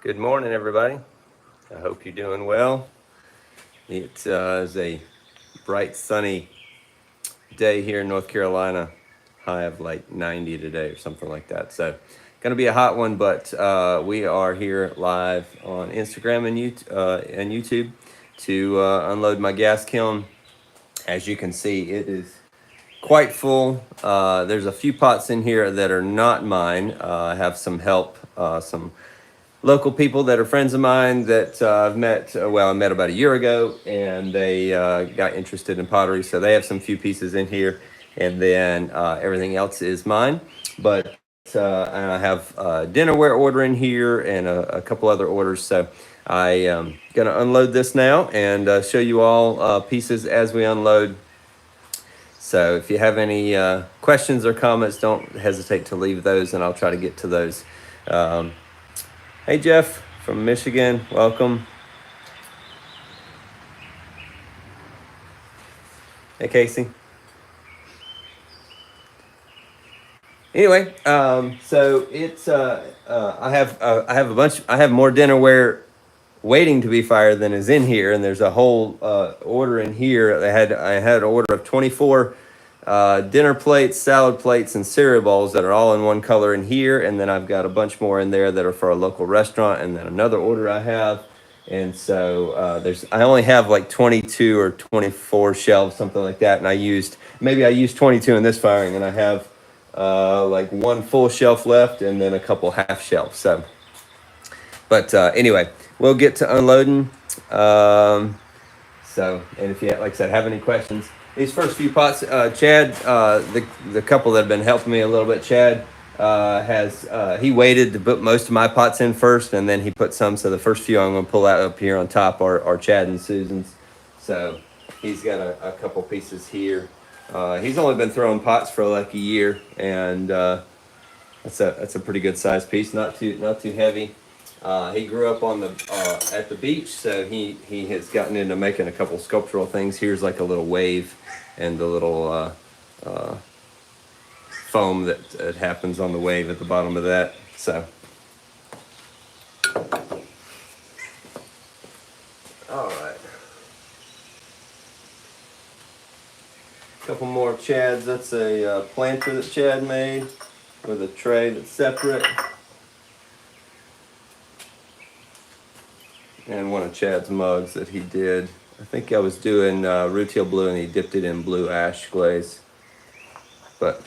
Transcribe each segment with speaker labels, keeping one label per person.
Speaker 1: Good morning, everybody. I hope you're doing well. It is a bright, sunny day here in North Carolina. High of like 90 today or something like that. So, going to be a hot one, but we are here live on Instagram and YouTube to unload my gas kiln. As you can see, it is quite full. There's a few pots in here that are not mine. I have some help, some local people that are friends of mine that I've met. I met about a year ago, and they got interested in pottery, so they have some few pieces in here, and then everything else is mine. But and I have dinnerware order in here and a couple other orders. So I am gonna unload this now and show you all pieces as we unload. So if you have any questions or comments, don't hesitate to leave those, and I'll try to get to those. Hey, Jeff from Michigan, welcome. Hey, Casey. Anyway, so it's I have I have more dinnerware waiting to be fired than is in here, and there's a whole order in here. I had an order of 24 dinner plates, salad plates, and cereal bowls that are all in one color in here, and then I've got a bunch more in there that are for a local restaurant, and then another order I have. And so I only have like 22 or 24 shelves, something like that, and I used 22 in this firing, and I have like one full shelf left and then a couple half shelves. So, but anyway, we'll get to unloading. So, and if you, like I said, have any questions, these first few pots, Chad, the couple that have been helping me a little bit, Chad he waited to put most of my pots in first, and then he put some. So the first few I'm going to pull out up here on top are Chad and Susan's. So he's got a couple pieces here. He's only been throwing pots for like a year, and that's a pretty good size piece, not too heavy. He grew up on at the beach, so he has gotten into making a couple sculptural things. Here's like a little wave and the little foam that happens on the wave at the bottom of that. So, all right. A couple more Chads. That's a planter that Chad made with a tray that's separate. And one of Chad's mugs that he did. I think I was doing rutile blue, and he dipped it in blue ash glaze. But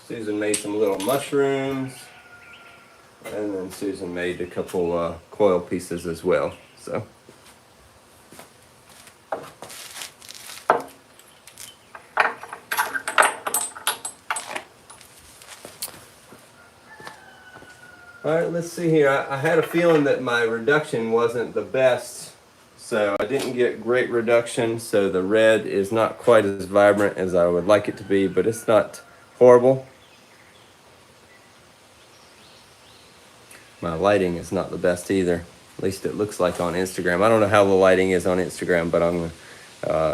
Speaker 1: Susan made some little mushrooms, and then Susan made a couple coil pieces as well. So. All right, let's see here. I had a feeling that my reduction wasn't the best, so I didn't get great reduction, so the red is not quite as vibrant as I would like it to be, but it's not horrible. My lighting is not the best either. At least it looks like on Instagram. I don't know how the lighting is on Instagram, but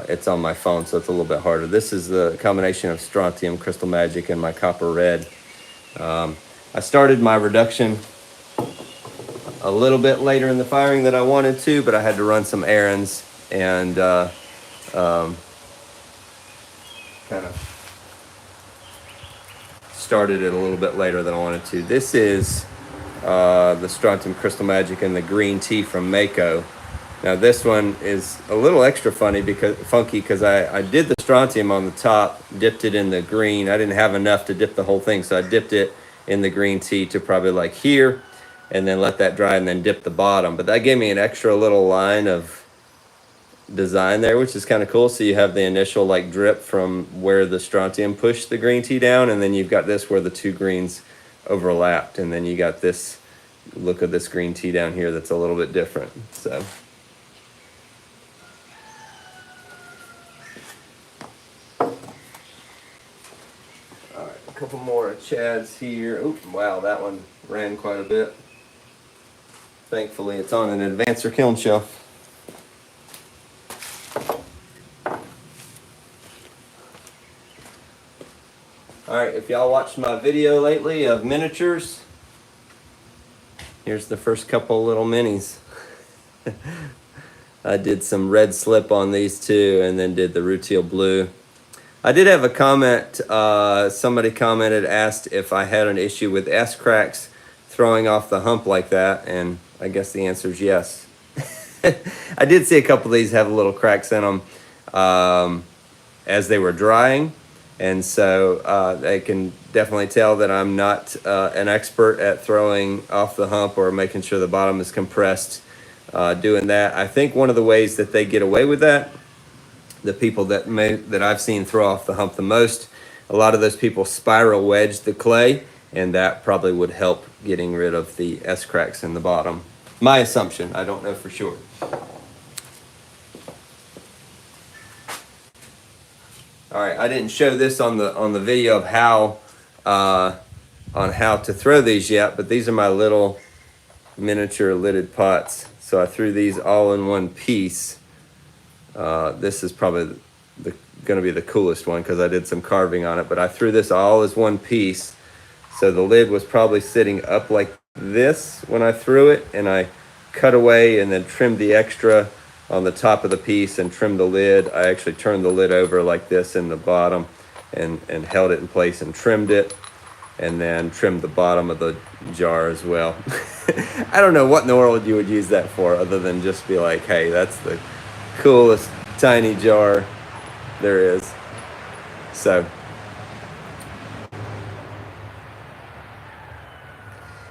Speaker 1: it's on my phone, so it's a little bit harder. This is the combination of strontium, crystal magic, and my copper red. I started my reduction a little bit later in the firing than I wanted to, but I had to run some errands and kind of started it a little bit later than I wanted to. This is the strontium, crystal magic, and the green tea from Mako. Now this one is a little extra funky because I did the strontium on the top, dipped it in the green. I didn't have enough to dip the whole thing, so I dipped it in the green tea to probably like here, and then let that dry and then dip the bottom. But that gave me an extra little line of design there, which is kind of cool. So you have the initial like drip from where the strontium pushed the green tea down, and then you've got this where the two greens overlapped, and then you got this look of this green tea down here that's a little bit different. So a couple more Chads here. Oops, wow, that one ran quite a bit. Thankfully, it's on an advancer kiln shelf. All right, if y'all watched my video lately of miniatures, here's the first couple little minis. I did some red slip on these two and then did the Rutile blue. I did have a comment, somebody commented, asked if I had an issue with S-cracks throwing off the hump like that, and I guess the answer is yes. I did see a couple of these have little cracks in them as they were drying, and so they can definitely tell that I'm not an expert at throwing off the hump or making sure the bottom is compressed doing that. I think one of the ways that they get away with that, the people that I've seen throw off the hump the most, a lot of those people spiral wedge the clay, and that probably would help getting rid of the S-cracks in the bottom. My assumption, I don't know for sure. All right, I didn't show this on the video of how on how to throw these yet, but these are my little miniature lidded pots. So I threw these all in one piece. This is probably going to be the coolest one because I did some carving on it, but I threw this all as one piece. So the lid was probably sitting up like this when I threw it, and I cut away and then trimmed the extra on the top of the piece and trimmed the lid. I actually turned the lid over like this in the bottom and held it in place and trimmed it, and then trimmed the bottom of the jar as well. I don't know what in the world you would use that for other than just be like, hey, that's the coolest tiny jar there is. So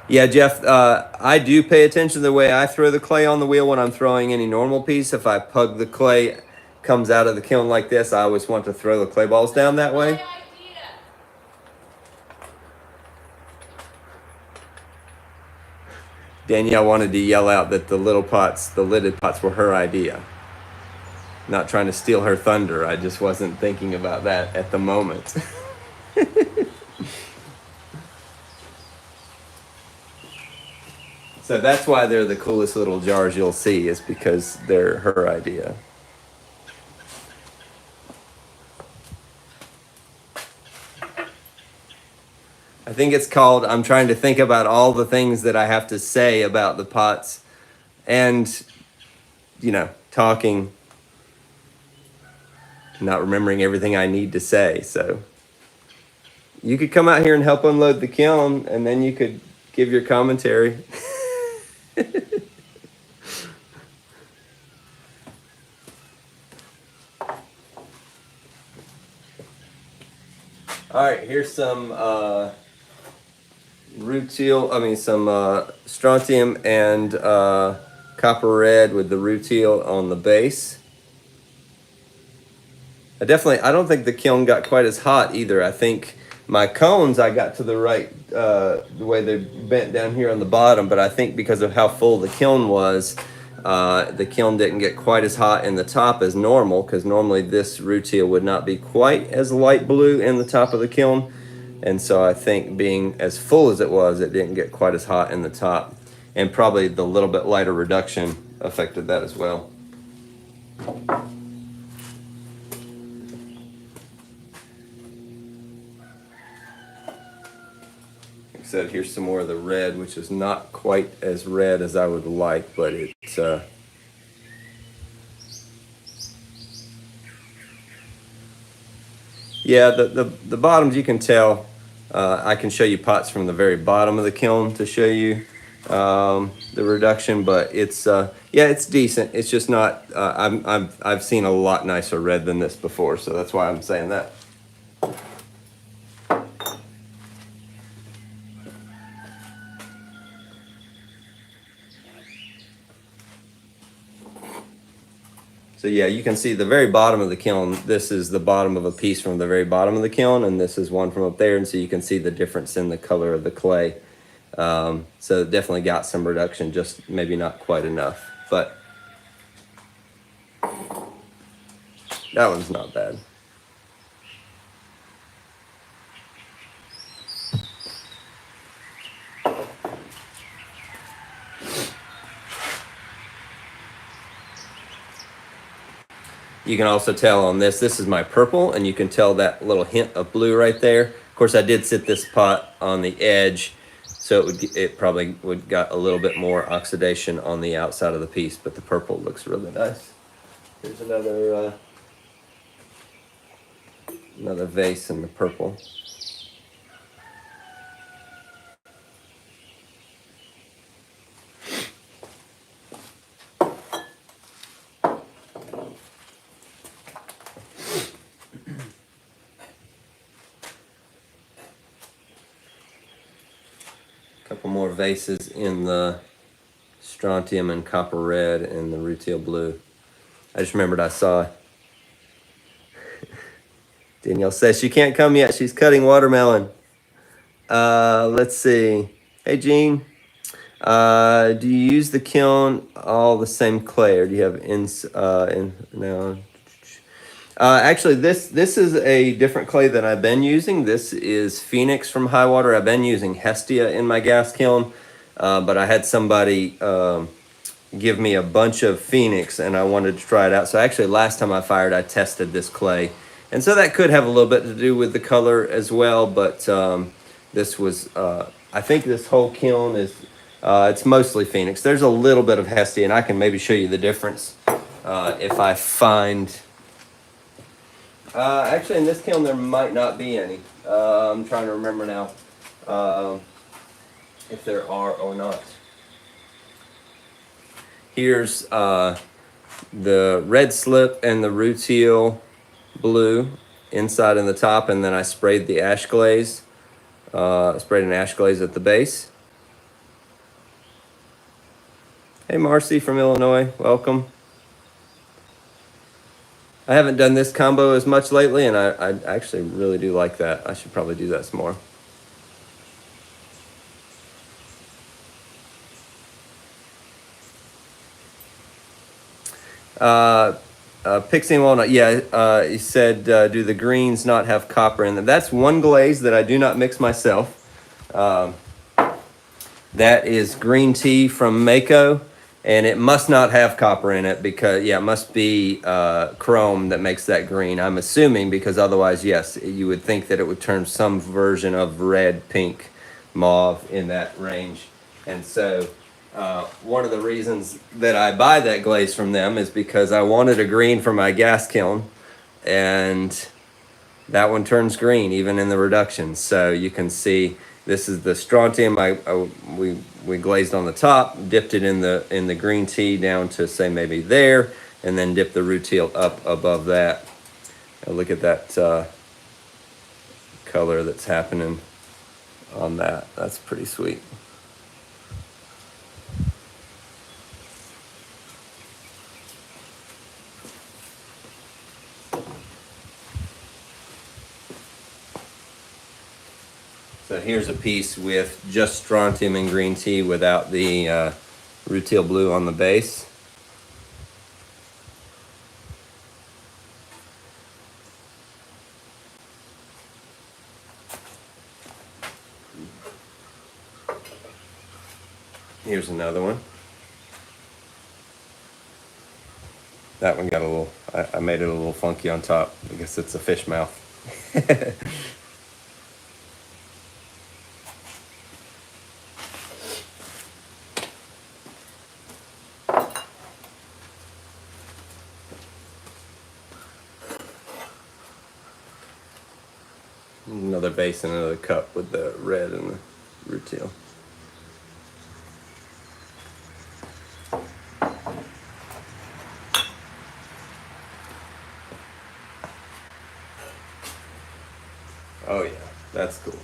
Speaker 1: yeah, Jeff, I do pay attention to the way I throw the clay on the wheel when I'm throwing any normal piece. If I pug the clay, comes out of the kiln like this, I always want to throw the clay balls down that way. Danielle wanted to yell out that the little pots, the lidded pots, were her idea. Not trying to steal her thunder. I just wasn't thinking about that at the moment. So that's why they're the coolest little jars you'll see, is because they're her idea. I think it's called, I'm trying to think about all the things that I have to say about the pots and, you know, talking, not remembering everything I need to say. So you could come out here and help unload the kiln, and then you could give your commentary. All right, here's some some strontium and copper red with the rutile on the base. I don't think the kiln got quite as hot either. I think my cones, I got to the right, the way they bent down here on the bottom, but I think because of how full the kiln was, the kiln didn't get quite as hot in the top as normal, because normally this rutile would not be quite as light blue in the top of the kiln. And so I think being as full as it was, it didn't get quite as hot in the top. And probably the little bit lighter reduction affected that as well. Said, here's some more of the red, which is not quite as red as I would like, but it's yeah, the bottoms, you can tell. I can show you pots from the very bottom of the kiln to show you the reduction, but it's yeah, it's decent. It's just not. I've seen a lot nicer red than this before, so that's why I'm saying that. So yeah, you can see the very bottom of the kiln. This is the bottom of a piece from the very bottom of the kiln, and this is one from up there, and so you can see the difference in the color of the clay. So it definitely got some reduction, just maybe not quite enough, but that one's not bad. You can also tell on this is my purple, and you can tell that little hint of blue right there. Of course, I did sit this pot on the edge, so it probably would got a little bit more oxidation on the outside of the piece, but the purple looks really nice. Here's another vase in the purple. Couple more vases in the strontium and copper red and the rutile blue. I just remembered I saw Danielle says she can't come yet. She's cutting watermelon. Let's see. Hey, Jean. Do you use the kiln all the same clay, or do you have now? Actually, this is a different clay than I've been using. This is Phoenix from Highwater. I've been using Hestia in my gas kiln, but I had somebody give me a bunch of Phoenix, and I wanted to try it out. So actually, last time I fired, I tested this clay, and so that could have a little bit to do with the color as well. But this was, I think, this whole kiln is. It's mostly Phoenix. There's a little bit of Hestia, and I can maybe show you the difference if I find. Actually, in this kiln, there might not be any. I'm trying to remember now if there are or not. Here's the red slip and the rutile blue inside and the top, and then I sprayed the ash glaze. Sprayed an ash glaze at the base. Hey, Marcy from Illinois, welcome. I haven't done this combo as much lately, and I actually really do like that. I should probably do that some more. Pixie and Walnut, yeah, he said, do the greens not have copper in them? That's one glaze that I do not mix myself. That is green tea from Mako. And it must not have copper in it because, yeah, it must be chrome that makes that green. I'm assuming, because otherwise, yes, you would think that it would turn some version of red, pink, mauve in that range. And so one of the reasons that I buy that glaze from them is because I wanted a green for my gas kiln, and that one turns green even in the reduction. So you can see this is the strontium. We glazed on the top, dipped it in the green tea down to say maybe there, and then dipped the rutile up above that. Now look at that color that's happening on that. That's pretty sweet. So here's a piece with just strontium and green tea without the rutile blue on the base. Here's another one. That one got a little, I made it a little funky on top. I guess it's a fish mouth. Another base and another cup with the red and the rutile. Oh yeah, that's cool.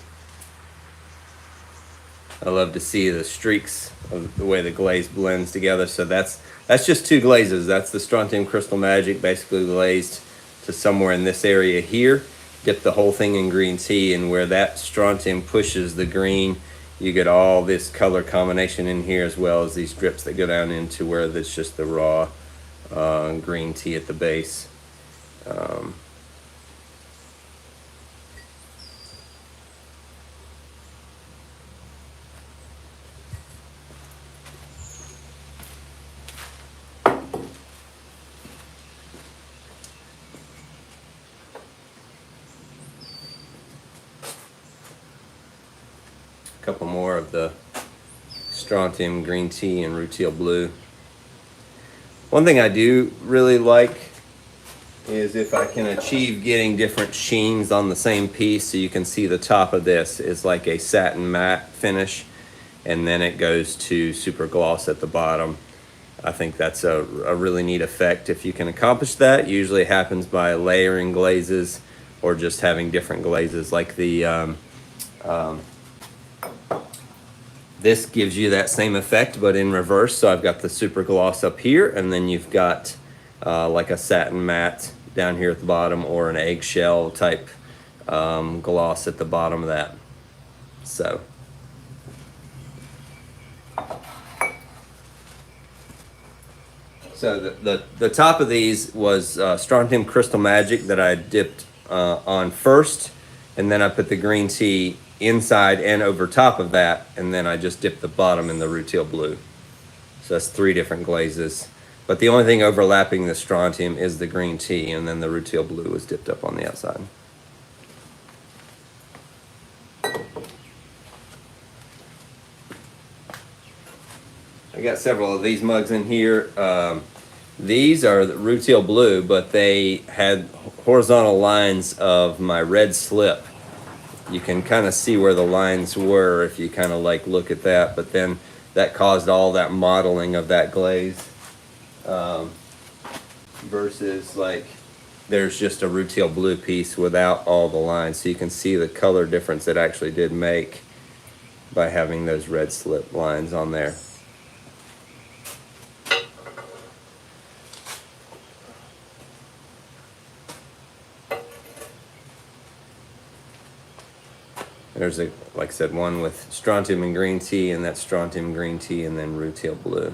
Speaker 1: I love to see the streaks of the way the glaze blends together. So that's just two glazes. That's the Strontium Crystal Magic, basically glazed to somewhere in this area here. Dip the whole thing in green tea, and where that strontium pushes the green, you get all this color combination in here, as well as these drips that go down into where there's just the raw green tea at the base. A couple more of the strontium green tea and rutile blue. One thing I do really like is if I can achieve getting different sheens on the same piece. So you can see the top of this is like a satin matte finish, and then it goes to super gloss at the bottom. I think that's a really neat effect if you can accomplish that. Usually it happens by layering glazes or just having different glazes, like the this gives you that same effect but in reverse. So I've got the super gloss up here, and then you've got like a satin matte down here at the bottom, or an eggshell type gloss at the bottom of that. So the top of these was Strontium Crystal Magic that I dipped on first, and then I put the green tea inside and over top of that, and then I just dipped the bottom in the rutile blue. So that's 3 different glazes. But the only thing overlapping the strontium is the green tea, and then the rutile blue was dipped up on the outside. I got several of these mugs in here. These are the rutile blue, but they had horizontal lines of my red slip. You can kind of see where the lines were if you kind of like look at that, but then that caused all that modeling of that glaze. Versus like there's just a rutile blue piece without all the lines. So you can see the color difference it actually did make by having those red slip lines on there. There's a, like I said, one with strontium and green tea, and that's strontium green tea and then rutile blue.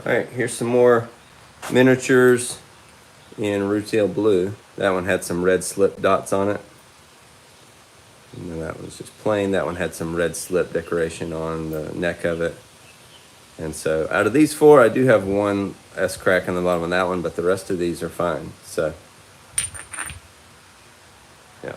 Speaker 1: All right, here's some more miniatures in rutile blue. That one had some red slip dots on it. And then that was just plain. That one had some red slip decoration on the neck of it. And so out of these 4, I do have one S crack on the bottom of that one, but the rest of these are fine. So, yeah.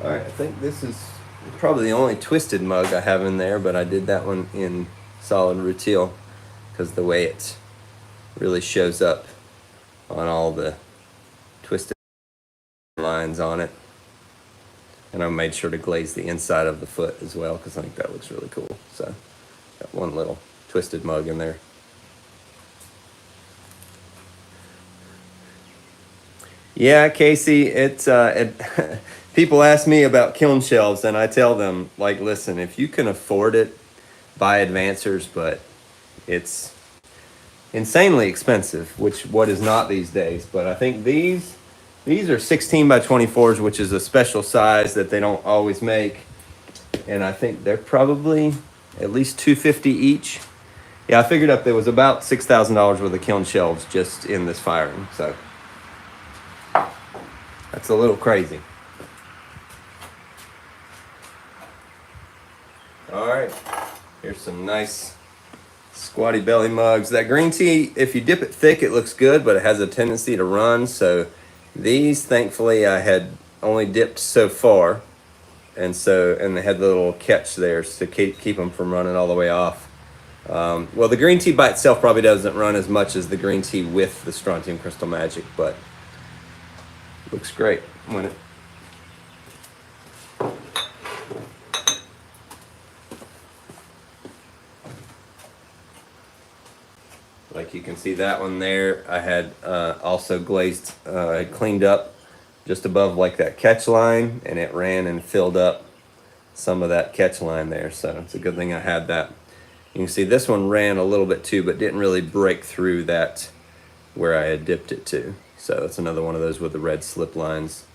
Speaker 1: All right, I think this is probably the only twisted mug I have in there, but I did that one in solid rutile because the way it really shows up on all the twisted lines on it. And I made sure to glaze the inside of the foot as well because I think that looks really cool. So got one little twisted mug in there. Yeah, Casey, people ask me about kiln shelves, and I tell them, like, listen, if you can afford it, buy advancers, but it's insanely expensive, what is not these days. But I think these are 16 by 24s, which is a special size that they don't always make, and I think they're probably at least $250 each. Yeah, I figured up there was about $6,000 worth of kiln shelves just in this firing, so that's a little crazy. All right, here's some nice Squatty belly mugs. That green tea, if you dip it thick, it looks good, but it has a tendency to run. So these, thankfully, I had only dipped so far, and they had the little catch there to keep them from running all the way off. Well, the green tea by itself probably doesn't run as much as the green tea with the Strontium Crystal Magic, but it looks great when it. Like you can see that one there, I had also glazed, I cleaned up just above like that catch line, and it ran and filled up some of that catch line there. So it's a good thing I had that. You can see this one ran a little bit too, but didn't really break through that where I had dipped it to. So it's another one of those with the red slip lines.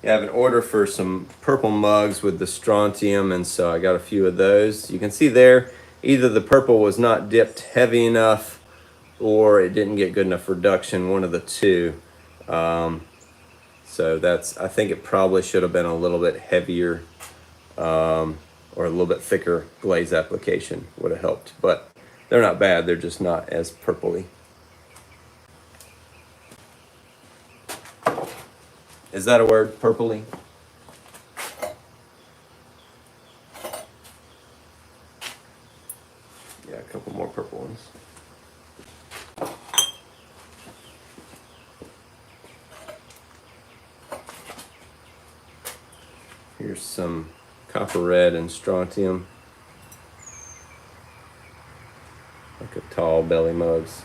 Speaker 1: I have an order for some purple mugs with the strontium, and so I got a few of those. You can see there, either the purple was not dipped heavy enough or it didn't get good enough reduction, one of the two. So I think it probably should have been a little bit heavier or a little bit thicker glaze application would have helped. But they're not bad, they're just not as purpley. Is that a word, purpley? Yeah, a couple more purple ones. Here's some copper red and strontium. Like a tall belly mugs.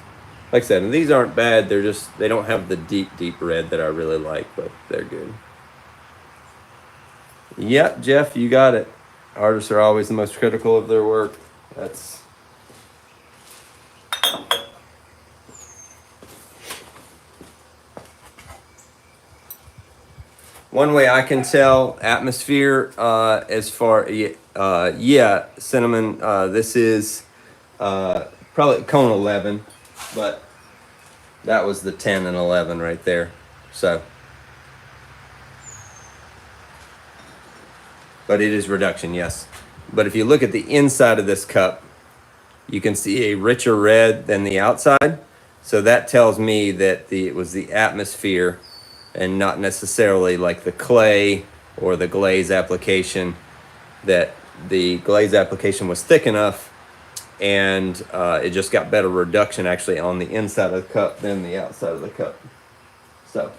Speaker 1: Like I said, and these aren't bad, they don't have the deep red that I really like, but they're good. Yep, Jeff, you got it. Artists are always the most critical of their work. That's one way I can tell atmosphere as far, yeah, cinnamon, this is probably cone 11, but that was the 10 and 11 right there. So, but it is reduction, yes. But if you look at the inside of this cup, you can see a richer red than the outside. So that tells me that it was the atmosphere and not necessarily like the clay or the glaze application, that the glaze application was thick enough and it just got better reduction actually on the inside of the cup than the outside of the cup. So,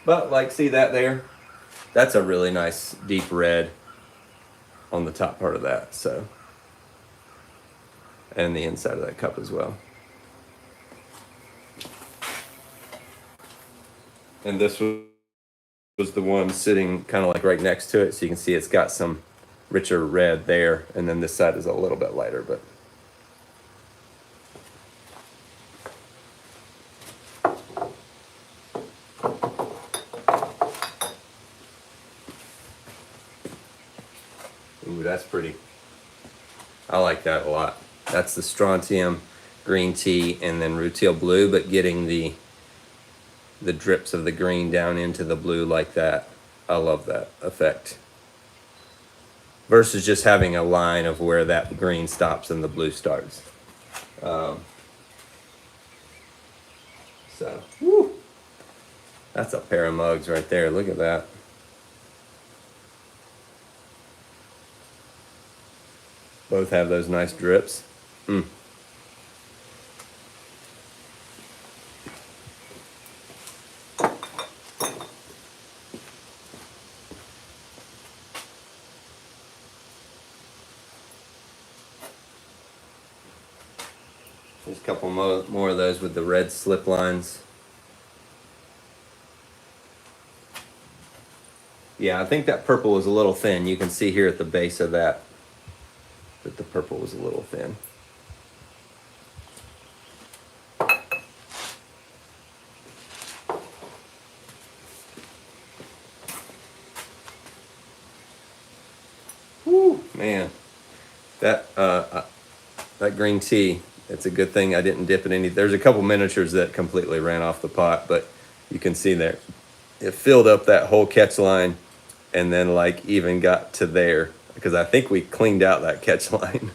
Speaker 1: but like, see that there? That's a really nice deep red on the top part of that, so. And the inside of that cup as well. And this was the one sitting kind of like right next to it, so you can see it's got some richer red there, and then this side is a little bit lighter, but. Ooh, that's pretty. I like that a lot. That's the strontium, green tea, and then rutile blue, but getting the drips of the green down into the blue like that. I love that effect. Versus just having a line of where that green stops and the blue starts. So, woo, that's a pair of mugs right there. Look at that. Both have those nice drips. Mm. There's a couple more of those with the red slip lines. Yeah, I think that purple was a little thin. You can see here at the base of that the purple was a little thin. Woo, man. That green tea, it's a good thing I didn't dip it any. There's a couple miniatures that completely ran off the pot, but you can see there, it filled up that whole catch line and then like even got to there because I think we cleaned out that catch line.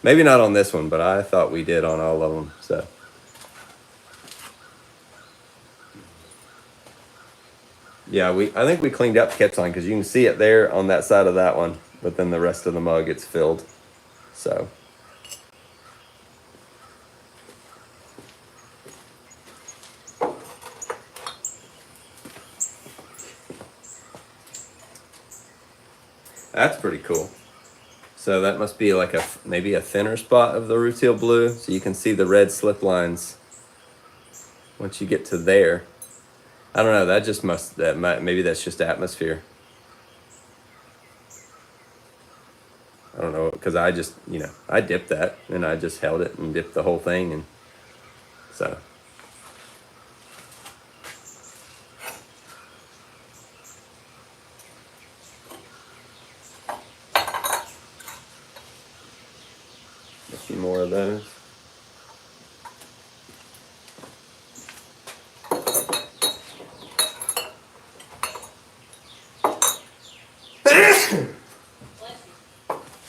Speaker 1: Maybe not on this one, but I thought we did on all of them. So yeah, I think we cleaned out the catch line because you can see it there on that side of that one, but then the rest of the mug gets filled. So that's pretty cool. So that must be like maybe a thinner spot of the Rutile blue. So you can see the red slip lines once you get to there. I don't know. Maybe that's just atmosphere. I don't know because I just I dipped that and I just held it and dipped the whole thing and so. A few more of those.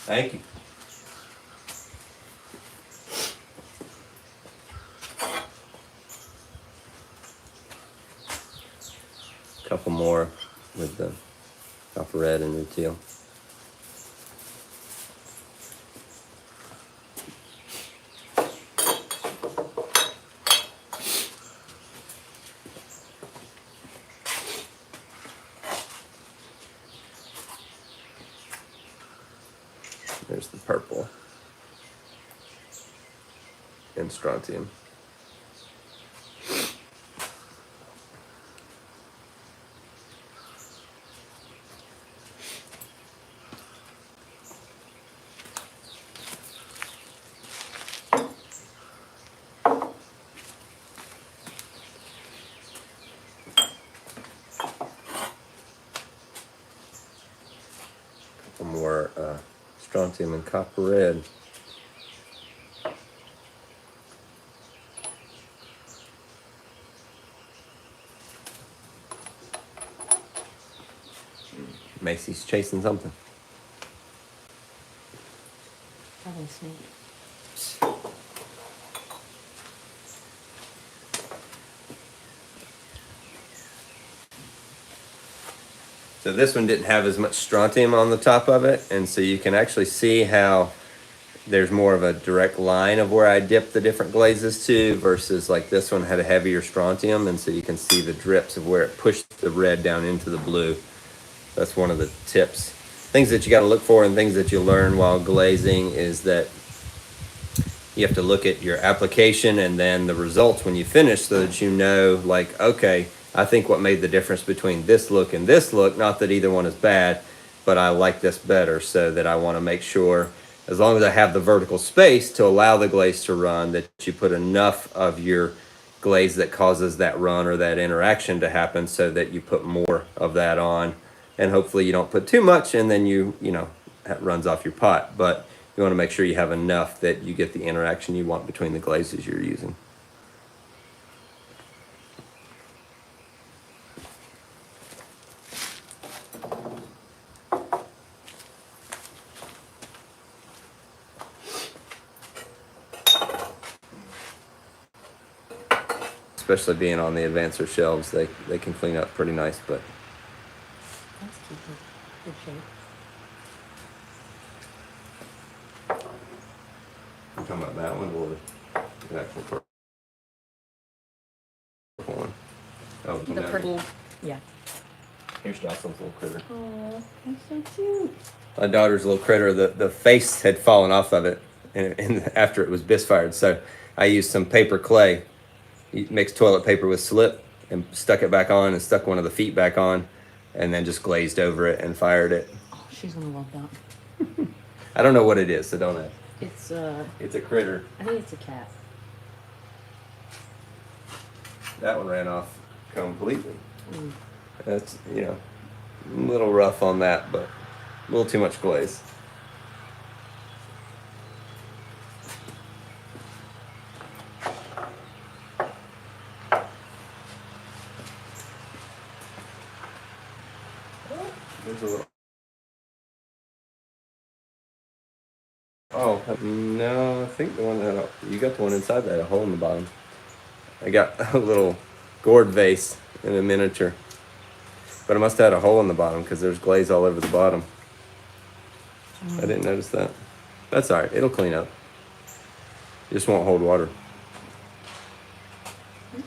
Speaker 1: Thank you. A couple more with the copper red and Rutile. There's the purple and strontium. Couple more strontium and copper red. Macy's chasing something.
Speaker 2: Probably a snake.
Speaker 1: So this one didn't have as much strontium on the top of it, and so you can actually see how there's more of a direct line of where I dipped the different glazes to versus like this one had a heavier strontium, and so you can see the drips of where it pushed the red down into the blue. That's one of the tips. Things that you got to look for and things that you learn while glazing is that you have to look at your application and then the results when you finish so that you know, like, okay, I think what made the difference between this look and this look, not that either one is bad, but I like this better, so that I want to make sure, as long as I have the vertical space to allow the glaze to run, that you put enough of your glaze that causes that run or that interaction to happen so that you put more of that on. And hopefully you don't put too much and then that runs off your pot. But you want to make sure you have enough that you get the interaction you want between the glazes you're using. Especially being on the advancer shelves, they can clean up pretty nice, but
Speaker 2: That's cute. Good shape.
Speaker 1: I'm talking about that one or the actual purple one. Oh,
Speaker 2: The purple. Yeah.
Speaker 1: Here's Jocelyn's little critter.
Speaker 2: Oh, that's so cute.
Speaker 1: My daughter's little critter, the face had fallen off of it and after it was bisfired. So I used some paper clay, mixed toilet paper with slip and stuck it back on and stuck one of the feet back on and then just glazed over it and fired it.
Speaker 2: Oh, she's gonna love that.
Speaker 1: I don't know what it is, so don't ask.
Speaker 2: It's
Speaker 1: a critter.
Speaker 2: I think it's a cat.
Speaker 1: That one ran off completely. That's, a little rough on that, but a little too much glaze. There's a little. Oh no, I think the one that you got the one inside that had a hole in the bottom. I got a little gourd vase in a miniature, but it must have had a hole in the bottom because there's glaze all over the bottom. I didn't notice that. That's all right. It'll clean up. It just won't hold water.
Speaker 2: Okay.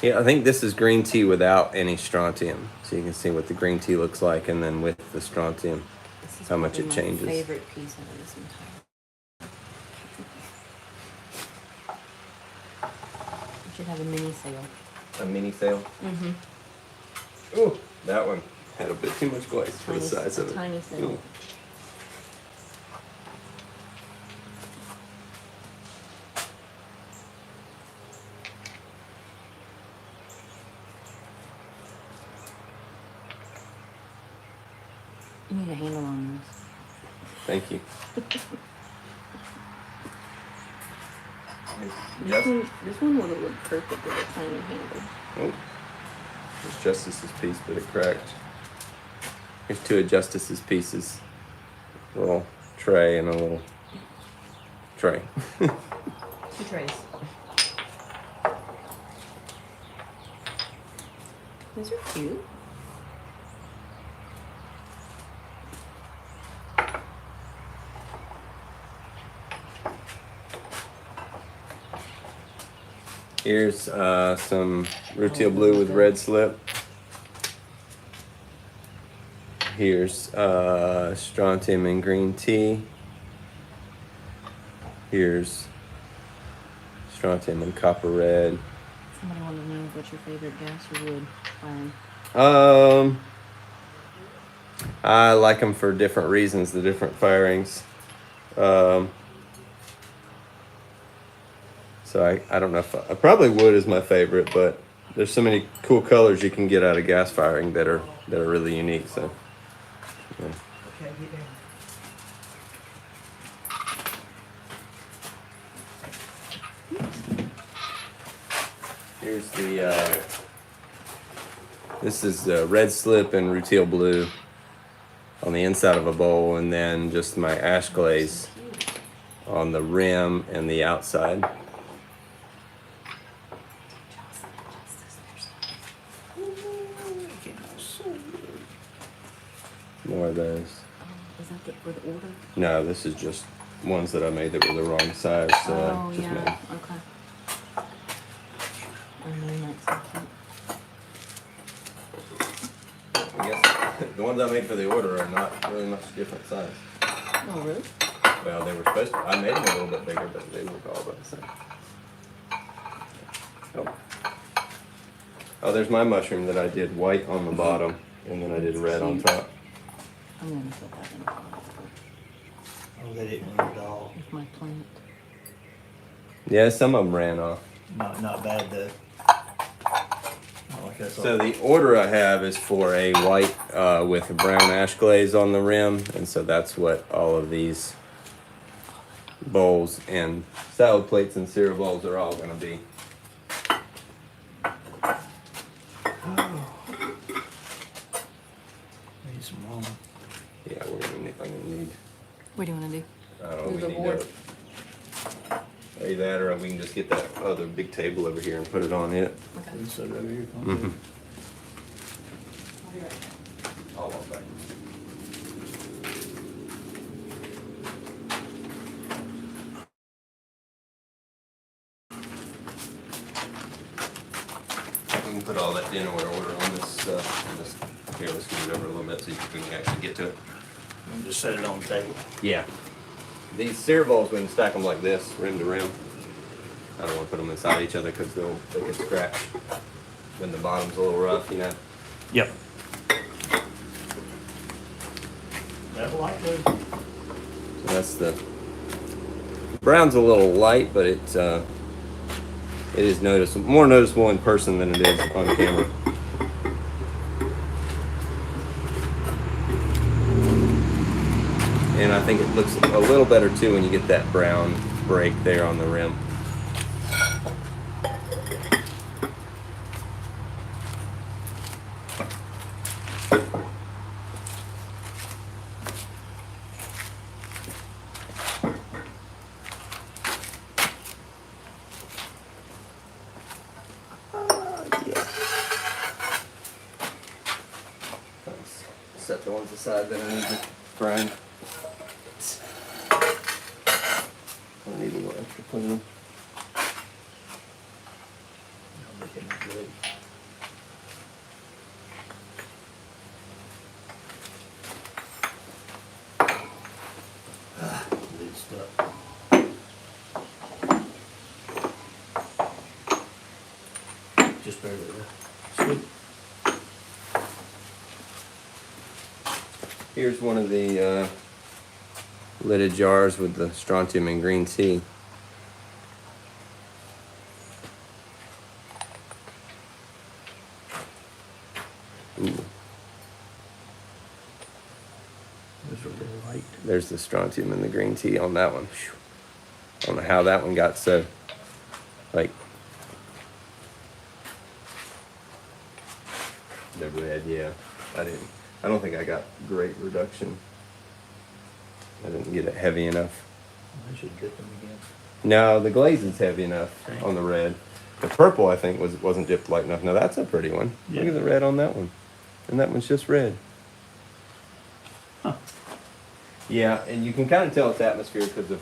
Speaker 1: Yeah, I think this is green tea without any strontium. So you can see what the green tea looks like, and then with the strontium,
Speaker 2: This is
Speaker 1: how much
Speaker 2: probably
Speaker 1: it
Speaker 2: my
Speaker 1: changes.
Speaker 2: favorite piece out of this entire. We should have a mini sale.
Speaker 1: A mini sale.
Speaker 2: Mm-hmm.
Speaker 1: Ooh, that one had a bit too much glaze for the
Speaker 2: Tiny-
Speaker 1: size of it.
Speaker 2: tiny sale.
Speaker 1: Ooh.
Speaker 2: You need a handle on this.
Speaker 1: Thank you.
Speaker 2: This one would have looked perfect with a tiny handle.
Speaker 1: Oh, there's Justice's piece, but it cracked. Here's two of Justice's pieces. A little tray and a little tray.
Speaker 2: 2 trays. These are cute.
Speaker 1: Here's some Rutile Blue with red slip. Here's strontium and green tea. Here's strontium and copper red.
Speaker 2: Somebody wanted to know what's your favorite gas or wood firing.
Speaker 1: I like them for different reasons, the different firings. So I don't know if I probably wood is my favorite, but there's so many cool colors you can get out of gas firing that are really unique. So yeah. Here's the this is red slip and Rutile Blue on the inside of a bowl, and then just my ash glaze on the rim and the outside. More of those.
Speaker 2: Is that for the order?
Speaker 1: No, this is just ones that I made that were the wrong size, so
Speaker 2: Oh,
Speaker 1: I just
Speaker 2: yeah.
Speaker 1: made.
Speaker 2: Okay. Very nice.
Speaker 1: I guess the ones I made for the order are not really much different size.
Speaker 2: Oh, really?
Speaker 1: Well, they were supposed to. I made them a little bit bigger, but they were all about the same. Oh, there's my mushroom that I did white on the bottom, and then I did red on top.
Speaker 2: I'm gonna put that in
Speaker 3: Oh, they didn't leave it all.
Speaker 2: with my plant.
Speaker 1: Yeah, some of them ran off.
Speaker 3: Not bad though. Not like that's
Speaker 1: So the order I have is for a white with a brown ash glaze on the rim, and so that's what all of these bowls and salad plates and cereal bowls are all going to be.
Speaker 3: need some room.
Speaker 1: Yeah, I'm gonna need.
Speaker 2: What do you want to do?
Speaker 1: I don't know.
Speaker 2: Move
Speaker 1: We
Speaker 2: the
Speaker 1: need
Speaker 2: board.
Speaker 1: either that, or we can just get that other big table over here and put it on it.
Speaker 2: Okay.
Speaker 3: We sit over here.
Speaker 1: Mm-hmm.
Speaker 2: I'll be right back.
Speaker 1: I'll walk back. We can put all that dinnerware order on this. Here, let's move it over a little bit so you can actually get to it.
Speaker 3: And just set it on the table.
Speaker 1: Yeah. These cereal bowls, we can stack them like this, rim to rim. I don't want to put them inside each other because they get scratched when the bottom's a little rough, you know.
Speaker 3: Yep. That'll likely.
Speaker 1: So that's the brown's a little light, but it is more noticeable in person than it is on camera. And I think it looks a little better too when you get that brown break there on the rim. Yeah. Let's set the ones aside that I need to grind. I need a little extra cleaning.
Speaker 3: I'm looking good. Good stuff. Just barely there. Sweet.
Speaker 1: Here's one of the lidded jars with the strontium and green tea. Ooh,
Speaker 3: Those are really light.
Speaker 1: there's the strontium and the green tea on that one. Phew. I don't know how that one got so, like, the red, yeah. I don't think I got great reduction. I didn't get it heavy enough.
Speaker 3: I should dip them again.
Speaker 1: No, the glaze is heavy enough on the red. The purple, I think, wasn't dipped light enough. Now that's a pretty one. Look
Speaker 3: Yeah.
Speaker 1: at the red on that one. And that one's just red.
Speaker 3: Huh.
Speaker 1: Yeah, and you can kind of tell it's atmosphere because of,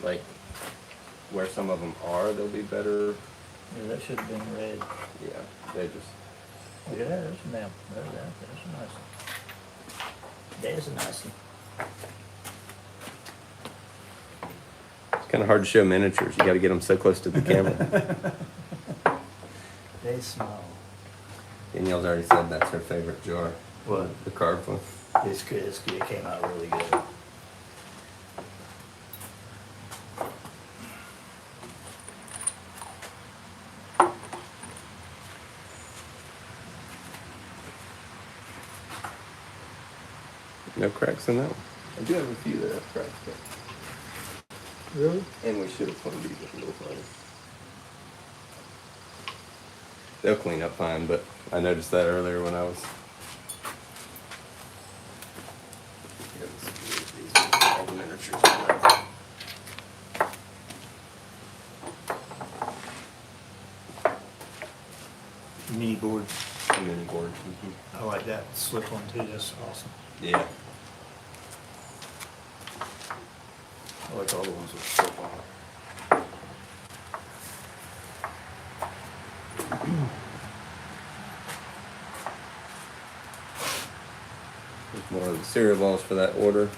Speaker 1: like, where some of them are, they'll be better.
Speaker 3: Yeah, that should have been red.
Speaker 1: Yeah, they just,
Speaker 3: Look at that, there's a nap. There's a nice one. There's a nice one.
Speaker 1: it's kind of hard to show miniatures. You got to get them so close to the camera.
Speaker 3: They small.
Speaker 1: Danielle's already said that's her favorite jar.
Speaker 3: What?
Speaker 1: The carved one.
Speaker 3: It's good, it's good. It came out really good.
Speaker 1: No cracks in that one. I do have a few that have cracks, but.
Speaker 3: Really?
Speaker 1: And we should have cleaned these up a little further. They'll clean up fine, but I noticed that earlier when I was. Yeah, these are all the miniatures.
Speaker 3: Mini board.
Speaker 1: Mini board.
Speaker 3: I like that slip one too, that's awesome.
Speaker 1: Yeah.
Speaker 3: I like all the ones with slip on.
Speaker 1: There's more of the cereal balls for that order.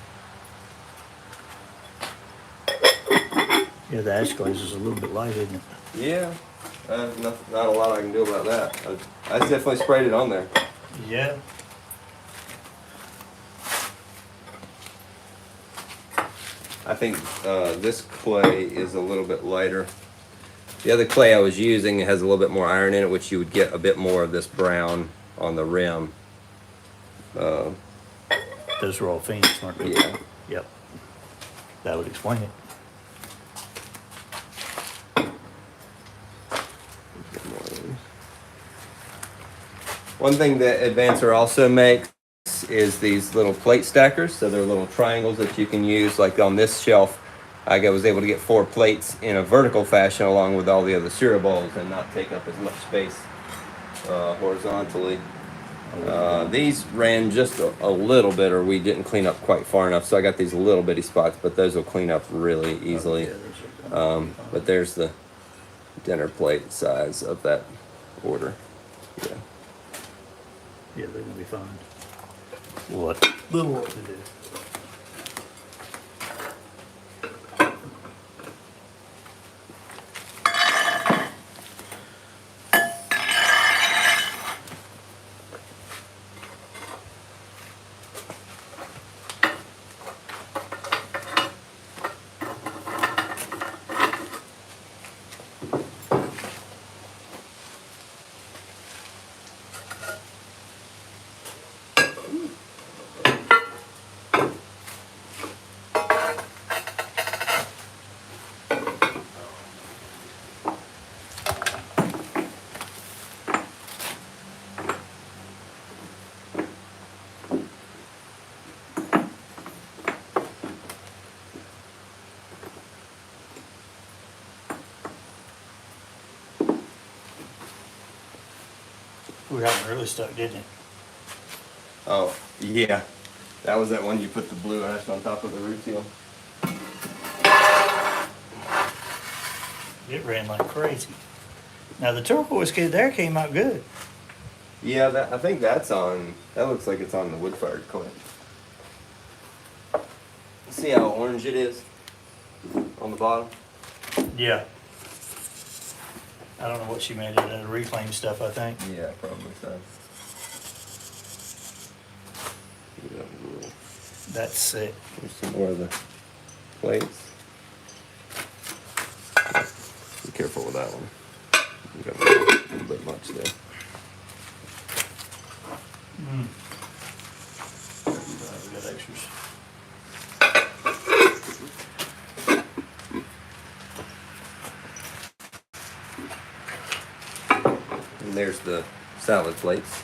Speaker 3: Yeah, the ash glaze is a little bit light, isn't it?
Speaker 1: Yeah. Not a lot I can do about that. I definitely sprayed it on there.
Speaker 3: Yeah.
Speaker 1: I think this clay is a little bit lighter. The other clay I was using has a little bit more iron in it, which you would get a bit more of this brown on the rim.
Speaker 3: Those were all Phoenix, weren't they?
Speaker 1: Yeah.
Speaker 3: Yep. That would explain it.
Speaker 1: Get more of these. One thing that Advancer also makes is these little plate stackers. So they're little triangles that you can use. Like on this shelf, I was able to get 4 plates in a vertical fashion along with all the other cereal bowls and not take up as much space horizontally. These ran just a little bit, or we didn't clean up quite far enough, so I got these little bitty spots, but those will clean up really easily.
Speaker 3: Yeah, those are
Speaker 1: But there's the dinner plate size of that order. Yeah.
Speaker 3: yeah, they're gonna be fine. What? Little work to do. We haven't really stuck, didn't it?
Speaker 1: Oh, yeah. That was that one you put the blue ash on top of the root seal.
Speaker 3: It ran like crazy. Now the turquoise kid there came out good.
Speaker 1: Yeah, I think that's on, that looks like it's on the wood-fired clay. See how orange it is on the bottom?
Speaker 3: Yeah. I don't know what she made it out of, reclaimed stuff, I think.
Speaker 1: Yeah, probably so. Yeah, we'll-
Speaker 3: That's sick.
Speaker 1: There's some more of the plates. Be careful with that one. You got a little bit much there.
Speaker 3: We got extras.
Speaker 1: And there's the salad plates.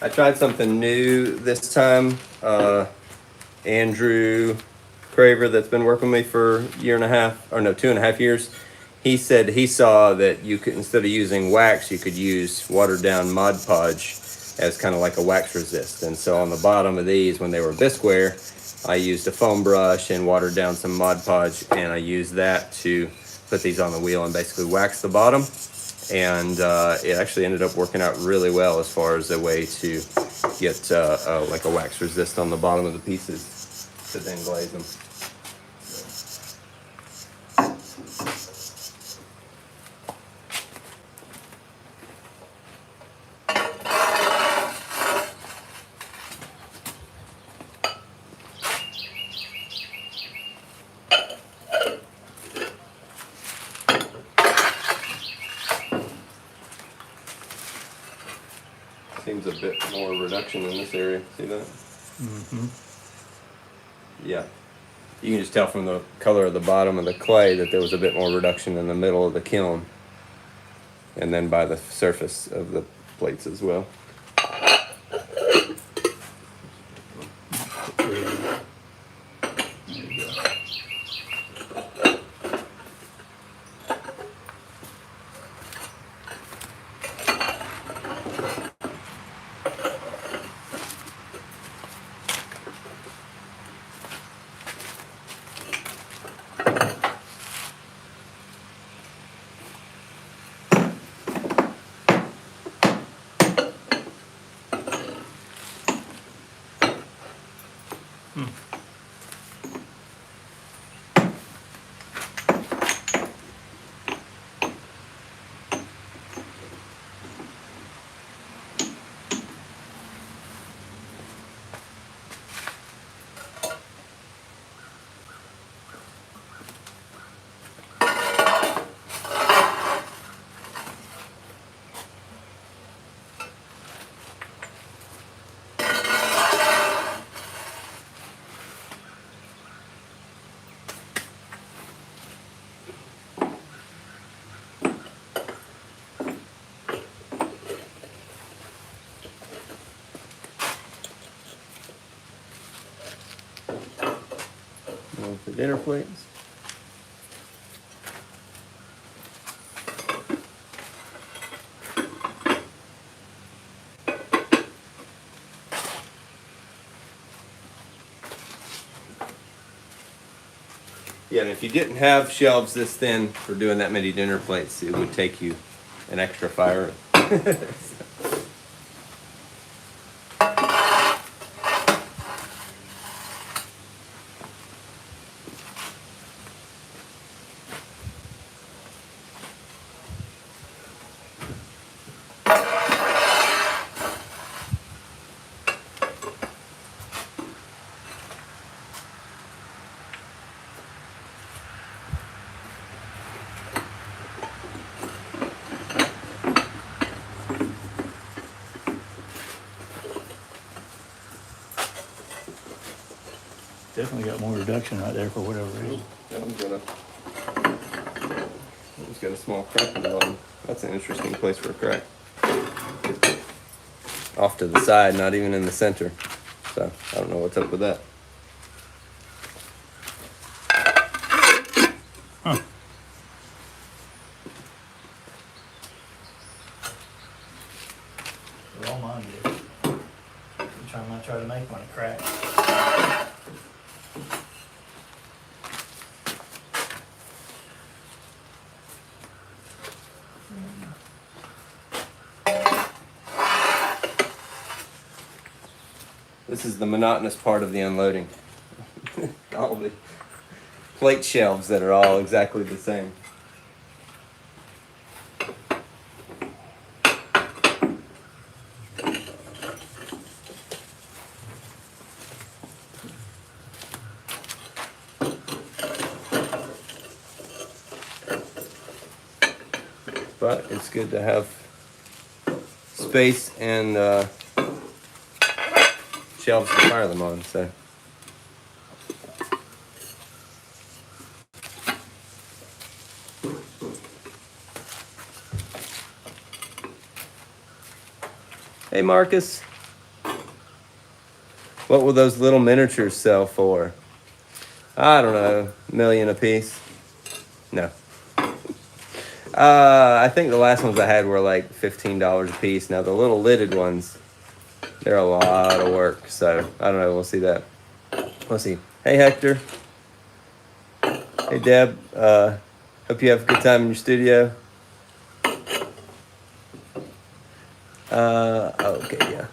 Speaker 1: I tried something new this time. Andrew Craver, that's been working with me for a year and a half, or no, 2.5 years. He said he saw that you could, instead of using wax, you could use watered down Mod Podge as kind of like a wax resist. And so on the bottom of these, when they were bisqueware, I used a foam brush and watered down some Mod Podge, and I used that to put these on the wheel and basically wax the bottom. And it actually ended up working out really well as far as a way to get like a wax resist on the bottom of the pieces to then glaze them. Seems a bit more reduction in this area. See that?
Speaker 3: Mm-hmm.
Speaker 1: Yeah. You can just tell from the color of the bottom of the clay that there was a bit more reduction in the middle of the kiln. And then by the surface of the plates as well. The dinner plates. Yeah, and if you didn't have shelves this thin for doing that many dinner plates, it would take you an extra fire.
Speaker 3: Definitely got more reduction right there for whatever reason.
Speaker 1: That one's got a small crack in the bottom. That's an interesting place for a crack. Off to the side, not even in the center. So I don't know what's up with that.
Speaker 3: Well, all mine did. Each time I try to make one, it cracks.
Speaker 1: This is the monotonous part of the unloading. All the plate shelves that are all exactly the same. But it's good to have space and shelves to fire them on. So. Hey Marcus, what will those little miniatures sell for? I don't know, $1 million a piece. No. I think the last ones I had were like $15 a piece. Now the little lidded ones, they're a lot of work. So I don't know. We'll see that. We'll see. Hey Hector. Hey Deb. Hope you have a good time in your studio. Okay, yeah.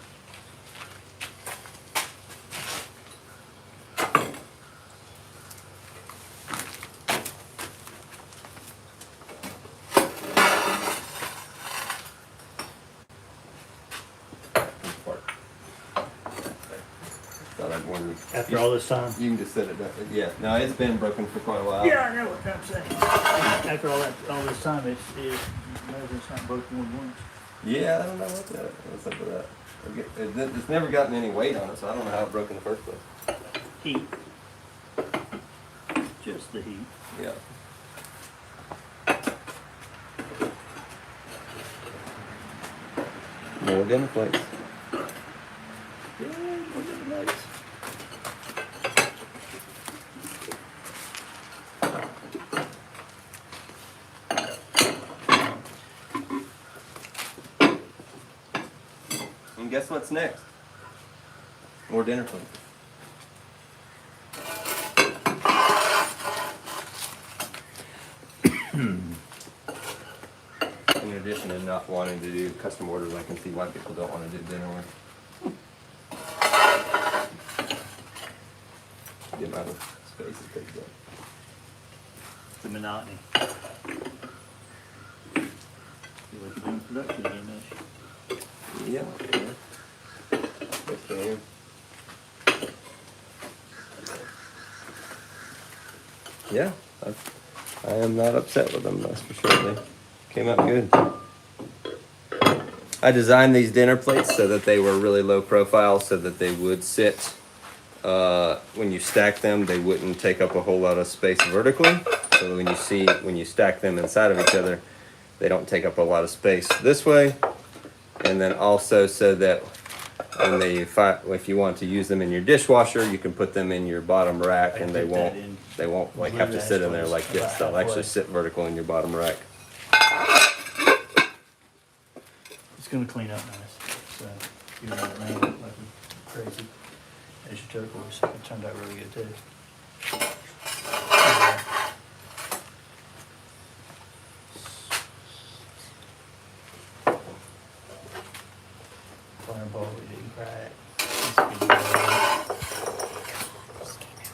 Speaker 1: Thought I'd wondered.
Speaker 3: After all this time?
Speaker 1: You can just set it down. Yeah, no, it's been broken for quite a while.
Speaker 3: Yeah, I know what I'm saying. After all this time, it's not broken more than once.
Speaker 1: Yeah, I don't know what's up with that. It's never gotten any weight on it, so I don't know how it broke in the first place.
Speaker 3: Heat. Just the heat.
Speaker 1: Yeah. More dinner plates.
Speaker 3: Yeah, more than plates.
Speaker 1: And guess what's next? More dinner plates. In addition to not wanting to do custom orders, I can see why people don't want to do dinnerware. The amount of space it takes up.
Speaker 3: The monotony. Feel like you're doing production again, don't you?
Speaker 1: Yeah. Yes, I am. Yeah, I am not upset with them, that's for sure. They came out good. I designed these dinner plates so that they were really low profile so that they would sit, when you stack them, they wouldn't take up a whole lot of space vertically. So when you stack them inside of each other, they don't take up a lot of space this way. And then also so that when if you want to use them in your dishwasher, you can put them in your bottom rack and they won't like have to sit in there like this. They'll actually sit vertical in your bottom rack.
Speaker 3: It's gonna clean up nice. So you know what I mean? Like crazy. As your turquoise, it turned out really good too. Fireball, we didn't crack.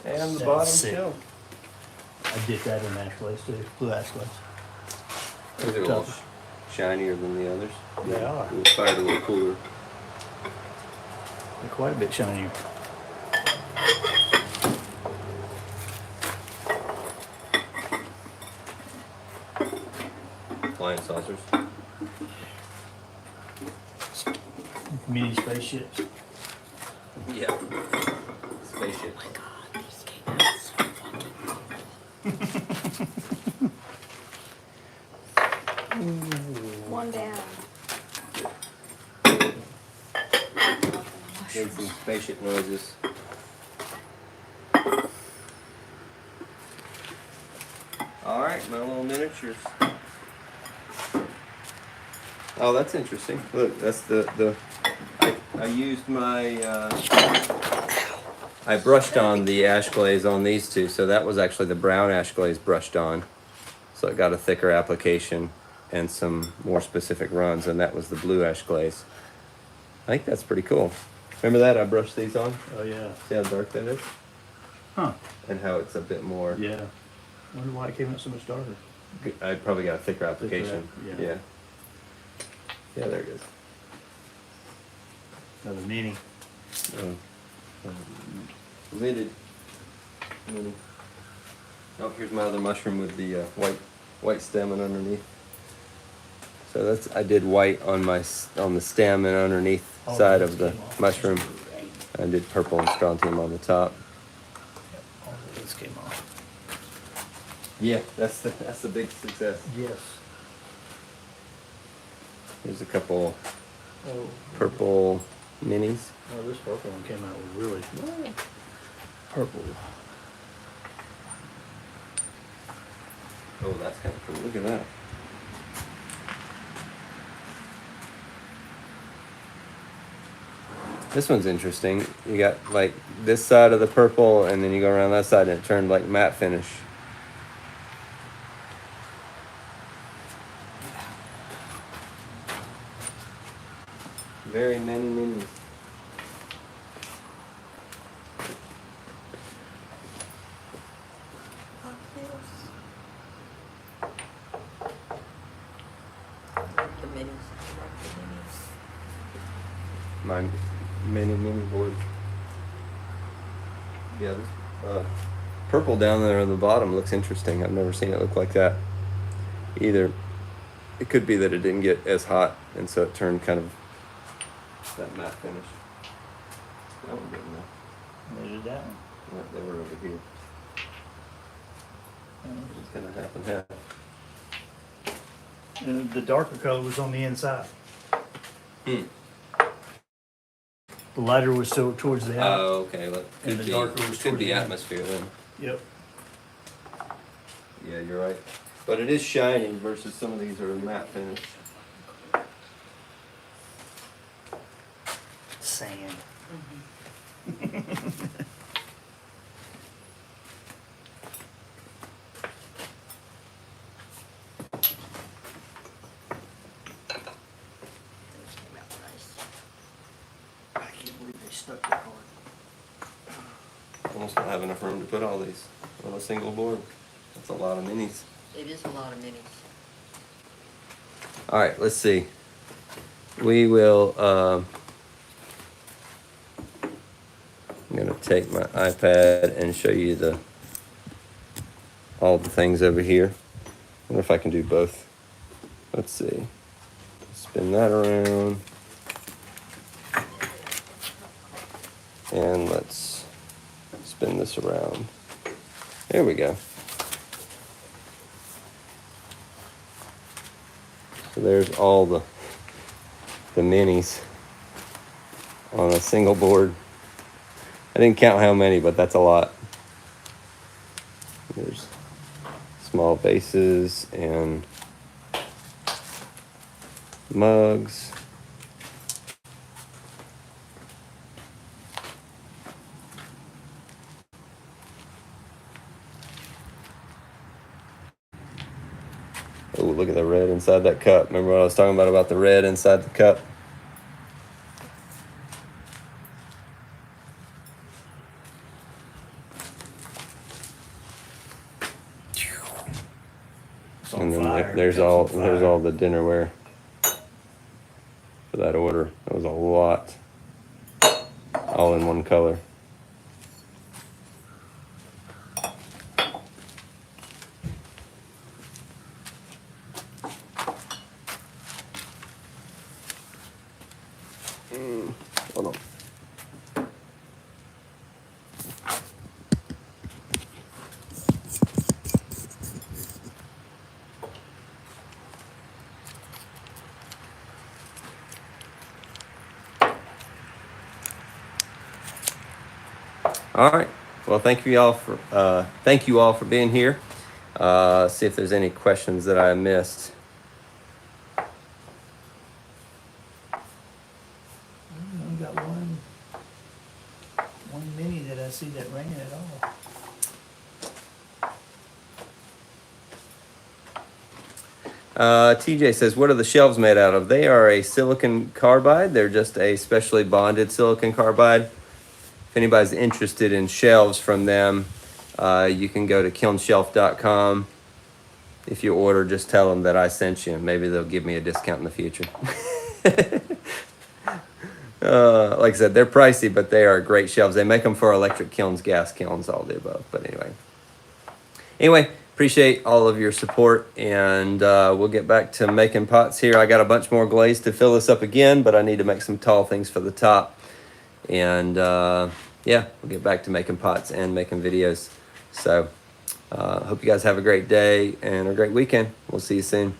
Speaker 1: And the
Speaker 3: That's
Speaker 1: bottom
Speaker 3: sick.
Speaker 1: shelf.
Speaker 3: I did that in ash glaze too, blue ash glaze.
Speaker 1: They're a little shinier than the others.
Speaker 3: They are.
Speaker 1: It was fired a little cooler.
Speaker 3: They're quite a bit shinier.
Speaker 1: Flying saucers.
Speaker 3: Mini spaceships.
Speaker 1: Yeah. Spaceship.
Speaker 4: One down.
Speaker 1: Made some spaceship noises. All right, my little miniatures. Oh, that's interesting. Look, that's I used my, I brushed on the ash glaze on these two, so that was actually the brown ash glaze brushed on. So it got a thicker application and some more specific runs, and that was the blue ash glaze. I think that's pretty cool. Remember that? I brushed these on.
Speaker 3: Oh, yeah.
Speaker 1: See how dark that is?
Speaker 3: Huh.
Speaker 1: And how it's a bit more.
Speaker 3: Yeah. Wonder why it came out so much darker.
Speaker 1: I probably got a thicker application.
Speaker 3: yeah.
Speaker 1: Yeah. Yeah, there it is.
Speaker 3: Another mini.
Speaker 1: Lidded. Oh, here's my other mushroom with the white stem and underneath. So that's, I did white on the stem and underneath side of the mushroom. I did purple and strontium on the top.
Speaker 3: All the leaves came off.
Speaker 1: Yeah, that's the big success.
Speaker 3: Yes.
Speaker 1: Here's a couple
Speaker 3: Oh.
Speaker 1: purple minis.
Speaker 3: Oh, this purple one came out really purple.
Speaker 1: Oh, that's kind of cool. Look at that. This one's interesting. You got like this side of the purple, and then you go around that side, and it turned like matte finish. Very many minis.
Speaker 2: The minis.
Speaker 1: My mini board. Yeah, this purple down there on the bottom looks interesting. I've never seen it look like that either. It could be that it didn't get as hot, and so it turned kind of that matte finish. That one didn't know.
Speaker 3: Measured that one.
Speaker 1: Yeah, they were over here. It's gonna happen half.
Speaker 3: And the darker color was on the inside.
Speaker 1: Hmm.
Speaker 3: The lighter was so towards the out.
Speaker 1: Oh, okay. Well,
Speaker 3: And the darker was
Speaker 1: could
Speaker 3: toward
Speaker 1: be
Speaker 3: the end.
Speaker 1: atmosphere then.
Speaker 3: Yep.
Speaker 1: Yeah, you're right. But it is shining versus some of these are matte finish.
Speaker 3: Sand. I can't believe they stuck that hard.
Speaker 1: Almost don't have enough room to put all these on a single board. That's a lot of minis.
Speaker 2: It is a lot of minis.
Speaker 1: All right, let's see. We will. I'm gonna take my iPad and show you all the things over here. I wonder if I can do both. Let's see. Spin that around. And let's spin this around. There we go. So there's all the minis on a single board. I didn't count how many, but that's a lot. There's small vases and mugs. Oh, look at the red inside that cup. Remember what I was talking about the red inside the cup?
Speaker 3: It's on
Speaker 1: And then
Speaker 3: fire.
Speaker 1: there's
Speaker 3: It's
Speaker 1: all
Speaker 3: on fire.
Speaker 1: there's all the dinnerware for that order. That was a lot, all in one color. Hold on. All right. Well, thank you all for being here. See if there's any questions that I missed.
Speaker 3: I only got one mini that I see that ran at all.
Speaker 1: TJ says, what are the shelves made out of? They are a silicon carbide. They're just a specially bonded silicon carbide. If anybody's interested in shelves from them, you can go to kilnshelf.com. If you order, just tell them that I sent you. Maybe they'll give me a discount in the future. Like I said, they're pricey, but they are great shelves. They make them for electric kilns, gas kilns, all the above. But anyway, appreciate all of your support, and we'll get back to making pots here. I got a bunch more glaze to fill this up again, but I need to make some tall things for the top. And yeah, we'll get back to making pots and making videos. So hope you guys have a great day and a great weekend. We'll see you soon.